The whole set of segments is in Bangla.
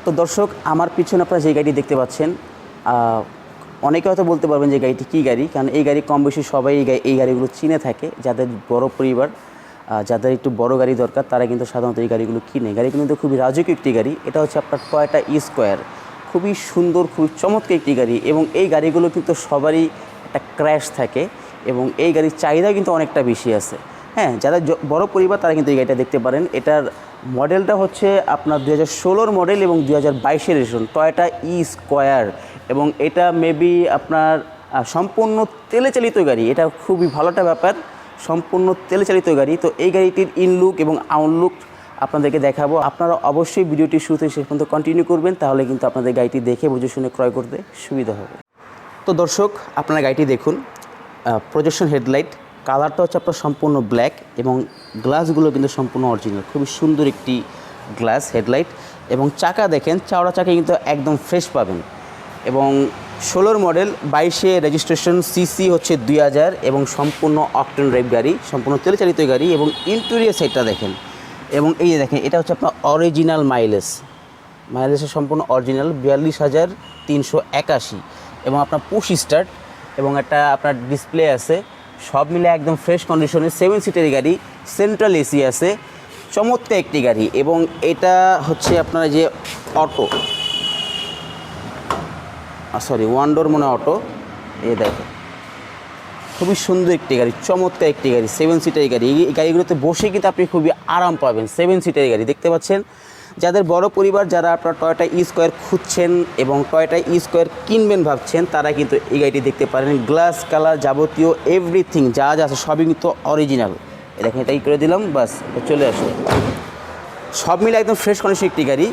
তো দর্শক, আমার পিছনে আপনারা যে গাড়িটি দেখতে পাচ্ছেন, অনেকে হয়তো বলতে পারবেন যে গাড়িটি কী গাড়ি, কারণ এই গাড়ি কম বেশি সবাই এই গাড়িগুলো চিনে থাকে। যাদের বড় পরিবার, যাদের একটু বড় গাড়ি দরকার, তারা কিন্তু সাধারণত এই গাড়িগুলো কিনে। গাড়িগুলো কিন্তু খুবই রাজকীয় একটি গাড়ি। এটা হচ্ছে আপনার টয়োটা স্কোয়ার। খুবই সুন্দর, খুবই চমৎকার একটি গাড়ি, এবং এই গাড়িগুলো কিন্তু সবারই একটা ক্র্যাশ থাকে, এবং এই গাড়ির চাহিদা কিন্তু অনেকটা বেশি আছে। হ্যাঁ, যারা বড় পরিবার তারা কিন্তু এই গাড়িটা দেখতে পারেন। এটার মডেলটা হচ্ছে আপনার 2016 মডেল এবং 2022 রেজিস্ট্রেশন, টয়োটা স্কোয়ার। এবং এটা মেবি আপনার সম্পূর্ণ তেলে চালিত গাড়ি। এটা খুবই ভালো একটা ব্যাপার, সম্পূর্ণ তেলে চালিত গাড়ি। তো এই গাড়িটির ইনলুক এবং আউটলুক আপনাদেরকে দেখাবো। আপনারা অবশ্যই ভিডিওটি শুরু থেকে শেষ পর্যন্ত কন্টিনিউ করবেন, তাহলে কিন্তু আপনাদের গাড়িটি দেখে বুঝে শুনে ক্রয় করতে সুবিধা হবে। তো দর্শক, আপনারা গাড়িটি দেখুন। প্রজেকশন হেডলাইট, কালারটা হচ্ছে আপনার সম্পূর্ণ ব্ল্যাক, এবং গ্লাসগুলো কিন্তু সম্পূর্ণ অরিজিনাল। খুবই সুন্দর একটি গ্লাস হেডলাইট, এবং চাকা দেখেন, চওড়া চাকা কিন্তু একদম ফ্রেশ পাবেন। এবং 16 মডেল, 22 রেজিস্ট্রেশন, সিসি হচ্ছে 2000, এবং সম্পূর্ণ অকটেন ড্রাইভ গাড়ি, সম্পূর্ণ তেলে চালিত গাড়ি। এবং ইন্টেরিয়র সাইডটা দেখেন, এবং এই যে দেখেন, এটা হচ্ছে আপনার অরিজিনাল মাইলেজের সম্পূর্ণ অরিজিনাল 42,381, এবং আপনার পুশ স্টার্ট, এবং একটা আপনার ডিসপ্লে আছে। সব মিলে একদম ফ্রেশ কন্ডিশনের 7 সিটের গাড়ি, সেন্ট্রাল এসি আছে, চমৎকার একটি গাড়ি। এবং এটা হচ্ছে আপনার যে অটো, ওয়ান ডোর মনে অটো, এই দেখেন, খুবই সুন্দর একটি গাড়ি, চমৎকার একটি গাড়ি, 7 সিটের গাড়ি। এই গাড়িগুলোতে বসে কিন্তু আপনি খুবই আরাম পাবেন। 7 সিটের গাড়ি দেখতে পাচ্ছেন। যাদের বড় পরিবার, যারা আপনার টয়োটা স্কোয়ার খুঁজছেন এবং টয়োটা স্কোয়ার কিনবেন ভাবছেন, তারা কিন্তু এই গাড়িটি দেখতে পারেন। গ্লাস, কালার, যাবতীয় এভরিথিং যা যা আছে সবই কিন্তু অরিজিনাল। দেখেন, এটাই করে দিলাম, বাস চলে আসে। সব মিলে একদম ফ্রেশ কন্ডিশন একটি গাড়ি।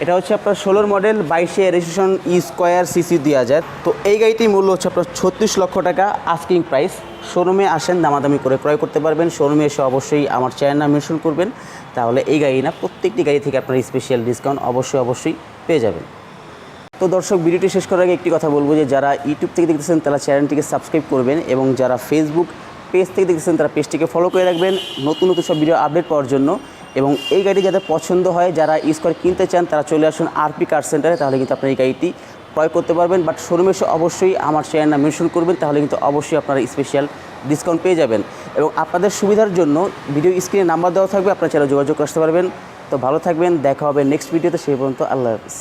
এটা হচ্ছে আপনার 16 মডেল, 22 রেজিস্ট্রেশন, স্কোয়ার, সিসি 2000। তো এই গাড়িটির মূল্য হচ্ছে আপনার 36 লক্ষ টাকা আস্কিং প্রাইস। শোরুমে আসেন, দামাদামি করে ক্রয় করতে পারবেন। শোরুমে এসে অবশ্যই আমার চ্যানেল নাম মেনশন করবেন, তাহলে এই গাড়ি না প্রত্যেকটি গাড়ি থেকে আপনার স্পেশাল ডিসকাউন্ট অবশ্যই পেয়ে যাবেন। তো দর্শক, ভিডিওটি শেষ করার আগে একটি কথা বলবো যে যারা ইউটিউব থেকে দেখতেছেন তারা চ্যানেলটিকে সাবস্ক্রাইব করবেন, এবং যারা ফেসবুক পেজ থেকে দেখতেছেন তারা পেজটিকে ফলো করে রাখবেন নতুন সব ভিডিও আপডেট পাওয়ার জন্য। এবং এই গাড়ি যাদের পছন্দ হয়, যারা স্কোয়ার কিনতে চান, তারা চলে আসুন আরপি কার সেন্টারে, তাহলে কিন্তু আপনার এই গাড়িটি ক্রয় করতে পারবেন। বাট শোরুমে এসে অবশ্যই আমার চ্যানেল নাম মেনশন করবেন, তাহলে কিন্তু অবশ্যই আপনারা স্পেশাল ডিসকাউন্ট পেয়ে যাবেন। এবং আপনাদের সুবিধার জন্য ভিডিও স্ক্রিনে নাম্বার দেওয়া থাকবে, আপনারা চ্যানেলে যোগাযোগ করতে পারবেন। তো ভালো থাকবেন, দেখা হবে নেক্সট ভিডিওতে। সেই পর্যন্ত আল্লাহ হাফেজ।